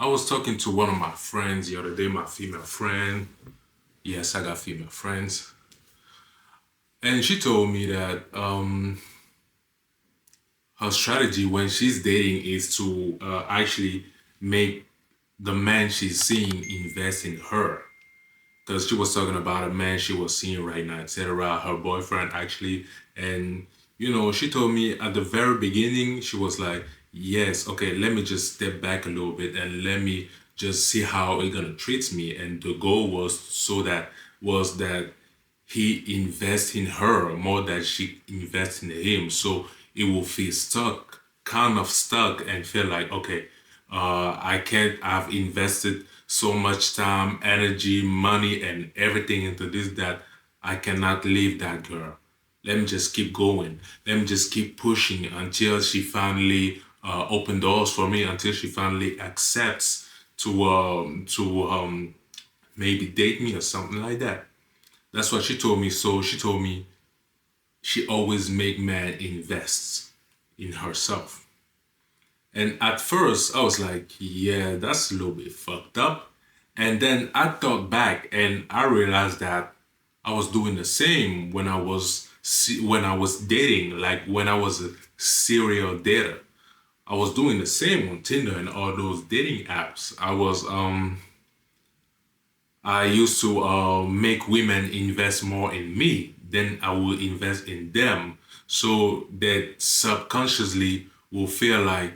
I was talking to one of my friends the other day, my female friend. Yes, I got female friends. And she told me that her strategy when she's dating is to actually make the man she's seeing invest in her. Because she was talking about a man she was seeing right now, etc. Her boyfriend actually. And, she told me at the very beginning, she was like, yes, okay, let me just step back a little bit and let me just see how it gonna treat me. And the goal was that he invests in her more than she invests in him. So it will feel stuck, kind of stuck, and feel like, okay, I can't, I've invested so much time, energy, money, and everything into this that I cannot leave that girl. Let me just keep going. Let me just keep pushing until she finally open doors for me, until she finally accepts to maybe date me or something like that. That's what she told me. So she told me she always make man invest in herself. And at first I was like, yeah, that's a little bit fucked up. And then I thought back and I realized that I was doing the same when I was dating, like when I was a serial dater. I was doing the same on Tinder and all those dating apps. I used to make women invest more in me than I would invest in them. So that subconsciously will feel like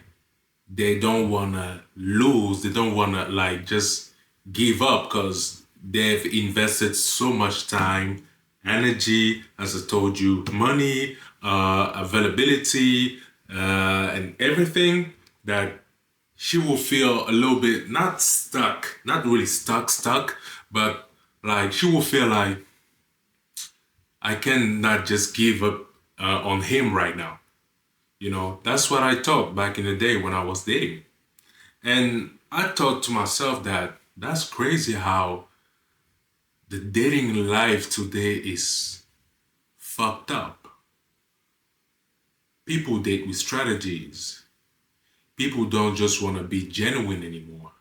they don't want to lose. They don't want to like just give up because they've invested so much time, energy, as I told you, money, availability, and everything that she will feel a little bit not stuck, not really stuck, but like she will feel like I cannot just give up on him right now. That's what I thought back in the day when I was dating. And I thought to myself that that's crazy how the dating life today is fucked up. People date with strategies. People don't just want to be genuine anymore.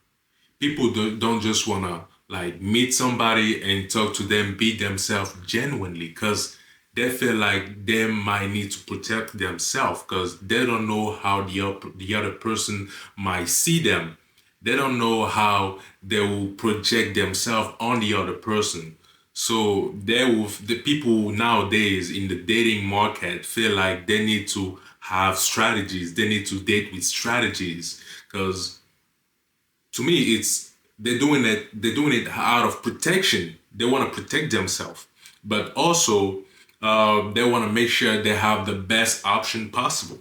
People don't just want to like meet somebody and talk to them, be themselves genuinely because they feel like they might need to protect themselves because they don't know how the other person might see them. They don't know how they will project themselves on the other person. So the people nowadays in the dating market feel like they need to have strategies. They need to date with strategies because to me they're doing it out of protection. They want to protect themselves, but also they want to make sure they have the best option possible.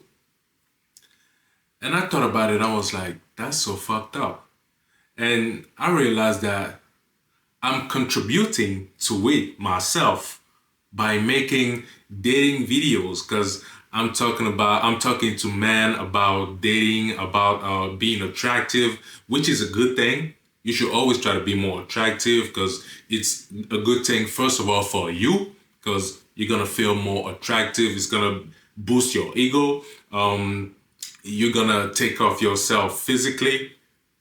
And I thought about it. I was like, that's so fucked up. And I realized that I'm contributing to it myself by making dating videos because I'm talking to men about dating, about being attractive, which is a good thing. You should always try to be more attractive because it's a good thing, first of all, for you, because you're gonna feel more attractive. It's gonna boost your ego. You're gonna take off yourself physically,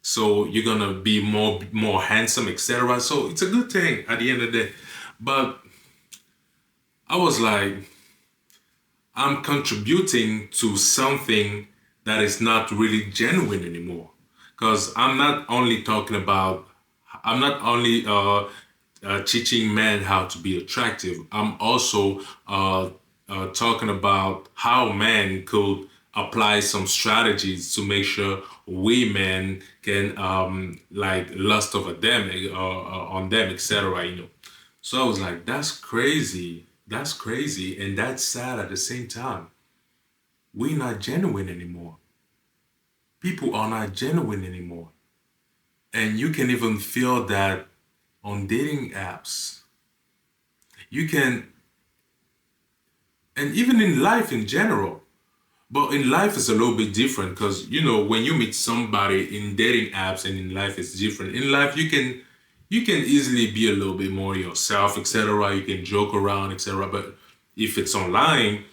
so you're gonna be more handsome, etc. So it's a good thing at the end of the day. But I was like, I'm contributing to something that is not really genuine anymore. Because I'm not only teaching men how to be attractive, I'm also talking about how men could apply some strategies to make sure women can like lust over them on them, etc. So I was like, that's crazy. That's crazy. And that's sad at the same time. We're not genuine anymore. People are not genuine anymore. And you can even feel that on dating apps. You can, and even in life in general. But in life it's a little bit different because when you meet somebody in dating apps and in life it's different. In life you can easily be a little bit more yourself, etc. You can joke around, etc. But if it's online,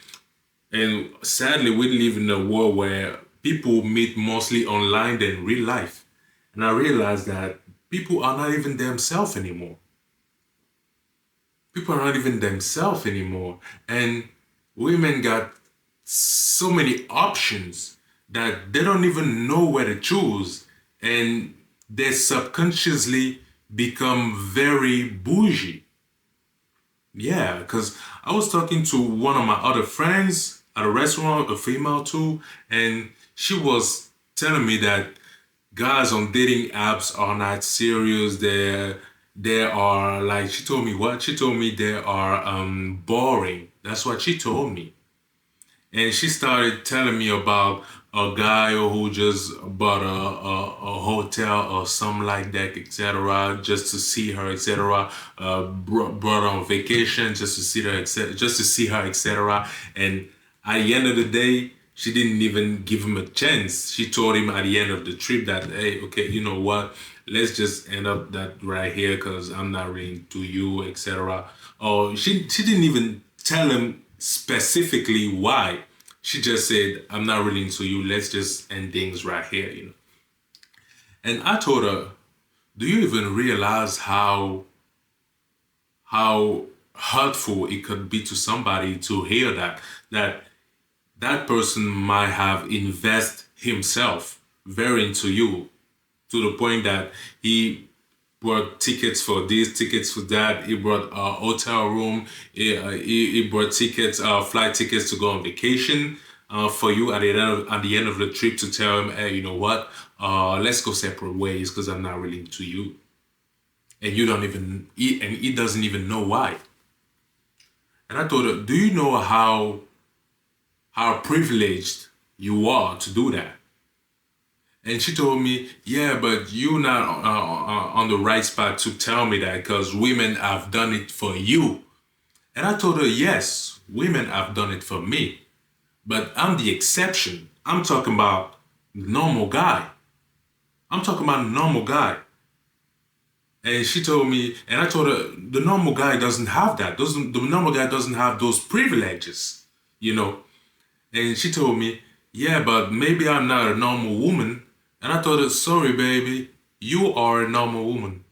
and sadly we live in a world where people meet mostly online than real life. And I realized that people are not even themselves anymore. People are not even themselves anymore. And women got so many options that they don't even know where to choose. And they subconsciously become very bougie. Yeah, because I was talking to one of my other friends at a restaurant, a female too, and she was telling me that guys on dating apps are not serious. They are like, she told me what? She told me they are boring. That's what she told me. And she started telling me about a guy who just bought a hotel or something like that, etc., just to see her, etc. Brought her on vacation just to see her, etc., just to see her, etc. And at the end of the day, she didn't even give him a chance. She told him at the end of the trip that, hey, okay, you know what? Let's just end up that right here because I'm not really into you, etc. Or she didn't even tell him specifically why. She just said, I'm not really into you. Let's just end things right here, you know. And I told her, do you even realize how hurtful it could be to somebody to hear that that person might have invested himself very into you to the point that he bought tickets for this, tickets for that. He brought a hotel room. He brought tickets, flight tickets to go on vacation. For you at the end of the trip to tell him, hey, you know what? Let's go separate ways because I'm not really into you, and you don't even and he doesn't even know why. And I told her, do you know how privileged you are to do that? And she told me, yeah, but you're not on the right spot to tell me that because women have done it for you. And I told her, yes, women have done it for me, but I'm the exception. I'm talking about normal guy. I'm talking about a normal guy. And she told me, and I told her, the normal guy doesn't have that. The normal guy doesn't have those privileges, you know. And she told me, yeah, but maybe I'm not a normal woman. And I told her, sorry, baby, you are a normal woman.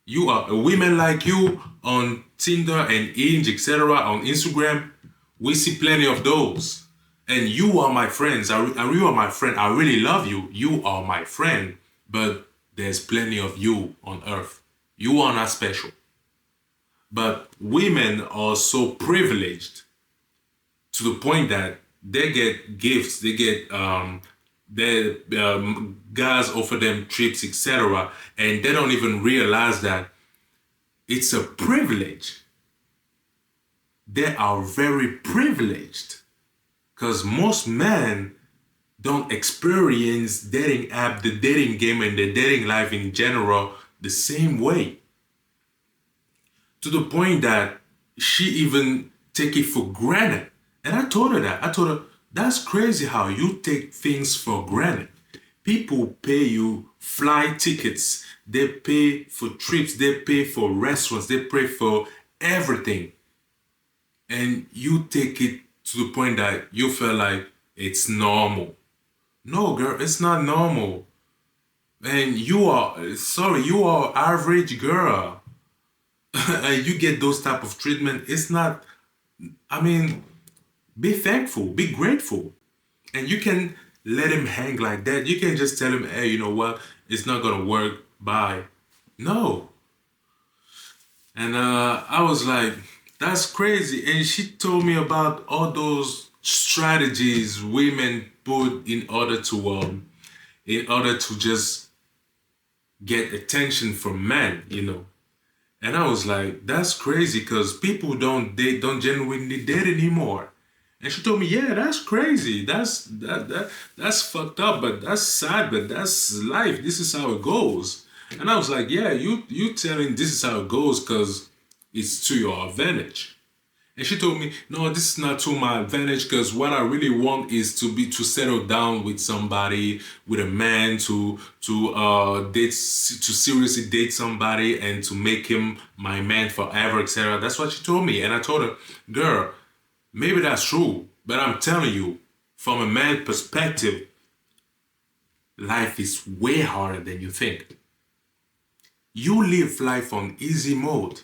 You are a women like you on Tinder and Hinge, etc., on Instagram. We see plenty of those. And you are my friends. You are my friend. I really love you. You are my friend. But there's plenty of you on earth. You are not special. But women are so privileged to the point that they get gifts, they get guys offer them trips, etc., and they don't even realize that it's a privilege. They are very privileged because most men don't experience dating app, the dating game, and the dating life in general the same way. To the point that she even take it for granted. And I told her that. I told her, that's crazy how you take things for granted. People pay you flight tickets. They pay for trips. They pay for restaurants. They pay for everything. And you take it to the point that you feel like it's normal. No, girl, it's not normal. And you are average girl. And you get those type of treatment. It's not, I mean, be thankful, be grateful. And you can let him hang like that. You can just tell him, hey, you know what? It's not going to work. Bye. No. And I was like, that's crazy. And she told me about all those strategies women put in order to just get attention from men, you know. And I was like, that's crazy because people don't genuinely date anymore. And she told me, yeah, that's crazy. That's fucked up, but that's sad, but that's life. This is how it goes. And I was like, yeah, you telling this is how it goes because it's to your advantage. And she told me, no, this is not to my advantage because what I really want is to settle down with somebody, with a man, to seriously date somebody and to make him my man forever, etc. That's what she told me. And I told her, girl, maybe that's true, but I'm telling you, from a man perspective, life is way harder than you think. You live life on easy mode.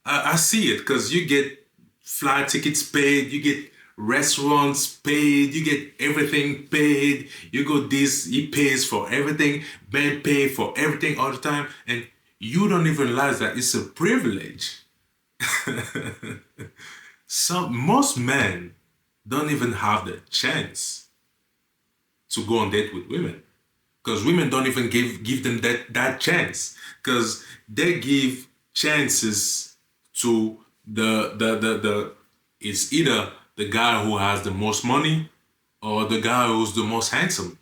I see it because you get flight tickets paid, you get restaurants paid, you get everything paid. You go this, he pays for everything, men pay for everything all the time, and you don't even realize that it's a privilege. Most men don't even have the chance to go on date with women because women don't even give them that chance because they give chances to the it's either the guy who has the most money or the guy who's the most handsome.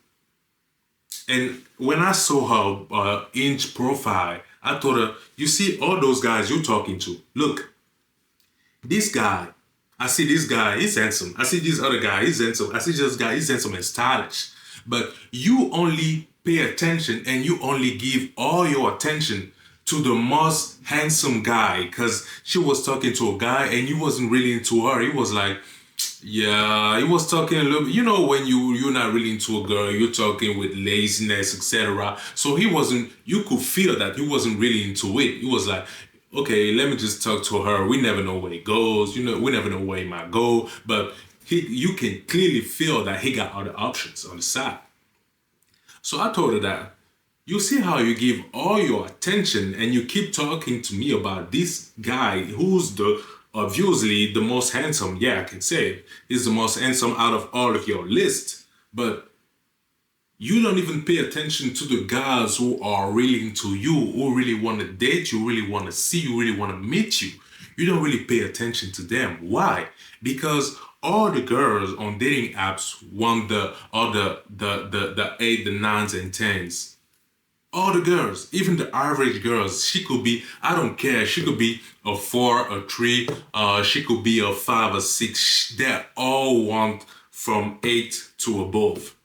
And when I saw her inch profile, I told her, you see all those guys you're talking to, look, this guy, I see this guy, he's handsome. I see this other guy, he's handsome. I see this guy, he's handsome and stylish. But you only pay attention and you only give all your attention to the most handsome guy because she was talking to a guy and he wasn't really into her. He was like, yeah, he was talking a little bit, you know, when you're not really into a girl, you're talking with laziness, etc. So he wasn't, you could feel that he wasn't really into it. He was like, okay, let me just talk to her. We never know where it goes. You know, we never know where it might go. But you can clearly feel that he got other options on the side. So I told her that, you see how you give all your attention and you keep talking to me about this guy who's obviously the most handsome. Yeah, I can say it. He's the most handsome out of all of your list. But you don't even pay attention to the guys who are really into you, who really want to date you, really want to see you, really want to meet you. You don't really pay attention to them. Why? Because all the girls on dating apps want the 8, the 9s and 10s. All the girls, even the average girls, she could be, I don't care, she could be a 4, a 3, she could be a 5, a 6. They all want from 8 to above.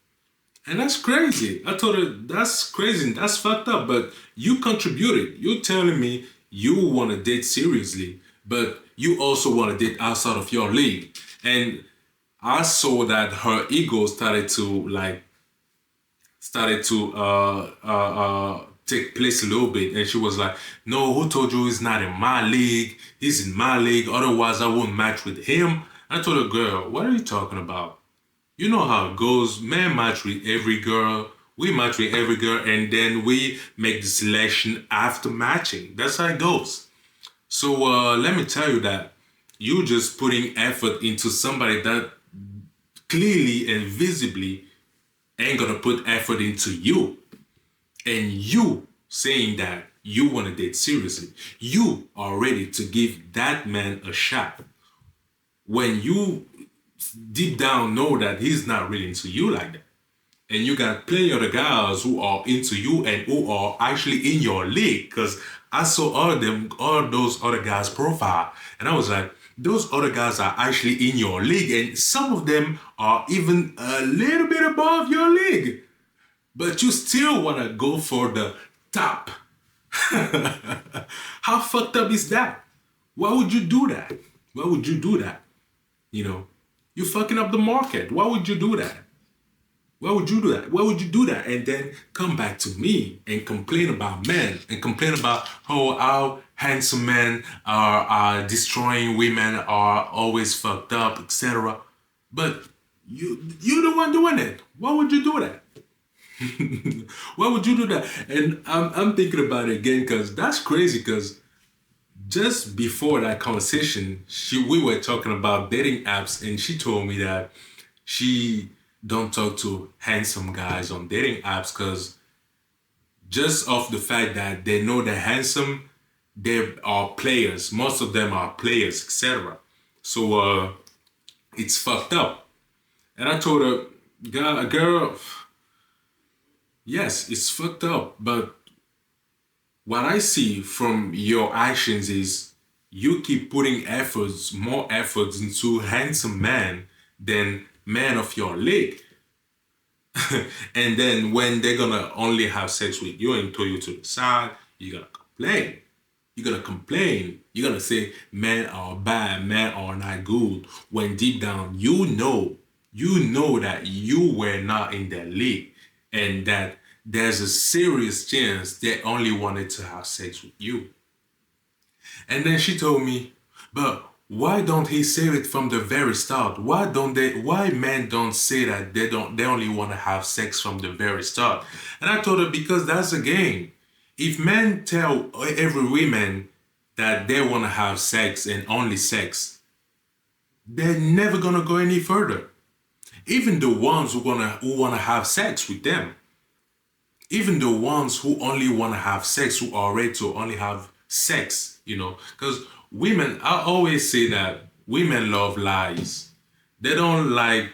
And that's crazy. I told her, that's crazy, that's fucked up, but you contributed. You're telling me you want to date seriously, but you also want to date outside of your league. And I saw that her ego started to take place a little bit, and she was like, no, who told you he's not in my league? He's in my league, otherwise I wouldn't match with him. I told her, girl, what are you talking about? You know how it goes. Men match with every girl. We match with every girl, and then we make the selection after matching. That's how it goes. So let me tell you that you just putting effort into somebody that clearly and visibly ain't gonna put effort into you. And you saying that you want to date seriously, you are ready to give that man a shot. When you deep down know that he's not really into you like that. And you got plenty of the guys who are into you and who are actually in your league. Because I saw all those other guys' profile, and I was like, those other guys are actually in your league, and some of them are even a little bit above your league. But you still want to go for the top. How fucked up is that? Why would you do that? Why would you do that? You know, you're fucking up the market. Why would you do that? Why would you do that? Why would you do that? And then come back to me and complain about men and complain about how handsome men are destroying women, are always fucked up, etc. But you're the one doing it. Why would you do that? Why would you do that? And I'm thinking about it again because that's crazy. Because just before that conversation, we were talking about dating apps, and she told me that she don't talk to handsome guys on dating apps because just off the fact that they know they're handsome, they are players. Most of them are players, etc. So it's fucked up. And I told her, girl, yes, it's fucked up, but what I see from your actions is you keep putting more efforts into handsome men than men of your league. And then when they're gonna only have sex with you and throw you to the side, you're gonna complain. You're gonna say men are bad, men are not good. When deep down you know that you were not in their league. and that there's a serious chance they only wanted to have sex with you. And then she told me, but why don't he say it from the very start? Why men don't say that they only want to have sex from the very start? And I told her, because that's a game. If men tell every woman that they want to have sex and only sex, they're never gonna go any further. Even the ones who wanna have sex with them, even the ones who only wanna have sex, who are ready to only have sex, because women, I always say that women love lies. They don't like,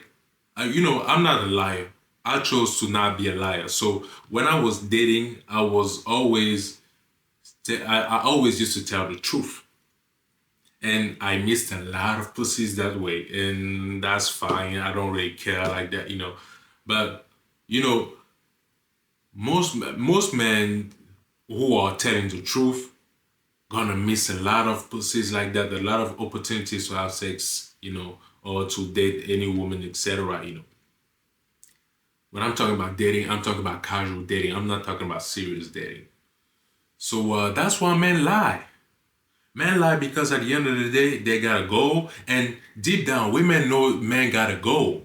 I'm not a liar. I chose to not be a liar. So when I was dating, I always used to tell the truth. And I missed a lot of pussies that way, and that's fine. I don't really care like that. But you know, most men who are telling the truth gonna miss a lot of pussies like that, a lot of opportunities to have sex, or to date any woman, etc. When I'm talking about dating, I'm talking about casual dating. I'm not talking about serious dating. So that's why men lie. Men lie because at the end of the day, they gotta go. And deep down, women know men gotta go.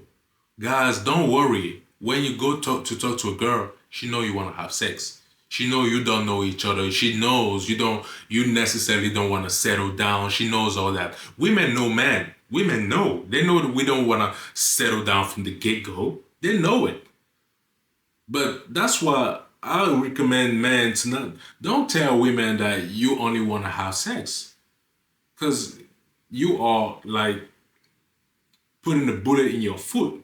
Guys, don't worry. When you go talk to a girl, she know you wanna have sex. She know you don't know each other. She knows you necessarily don't wanna settle down. She knows all that. Women know men. Women know. They know that we don't wanna settle down from the get-go. They know it. But that's why I recommend men to don't tell women that you only want to have sex. Because you are like putting a bullet in your foot.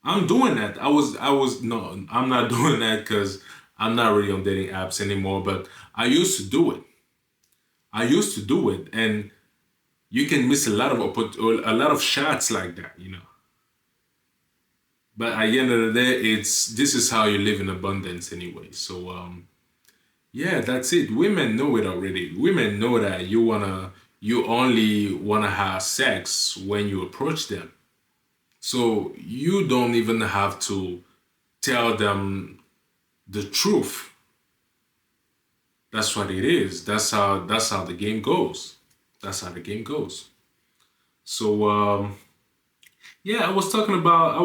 I'm doing that. No, I'm not doing that because I'm not really on dating apps anymore, but I used to do it. I used to do it. And you can miss a lot of shots like that. But at the end of the day, this is how you live in abundance anyway. So yeah, that's it. Women know it already. Women know that you only wanna have sex when you approach them. So you don't even have to tell them the truth. That's what it is. That's how the game goes. That's how the game goes. So yeah, I was thinking about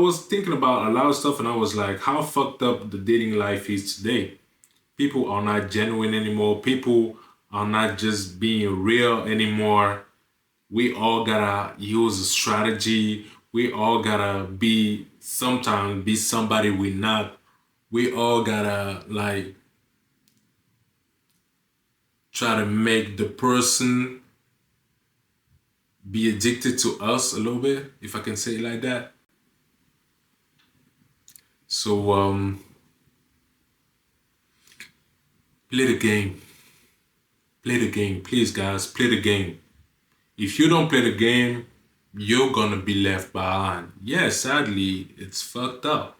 a lot of stuff, and I was like, how fucked up the dating life is today. People are not genuine anymore. People are not just being real anymore. We all gotta use a strategy. We all gotta sometimes be somebody we're not. We all gotta like try to make the person be addicted to us a little bit, if I can say it like that. So play the game. Play the game. Please guys, play the game. If you don't play the game, you're gonna be left behind. Yeah, sadly, it's fucked up.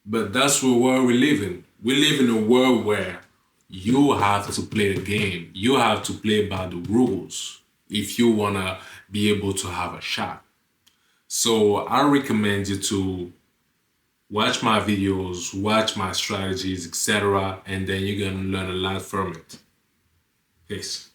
But that's the world we live in. We live in a world where you have to play the game. You have to play by the rules if you wanna be able to have a shot. So I recommend you to watch my videos, watch my strategies, etc. And then you're gonna learn a lot from it. Peace.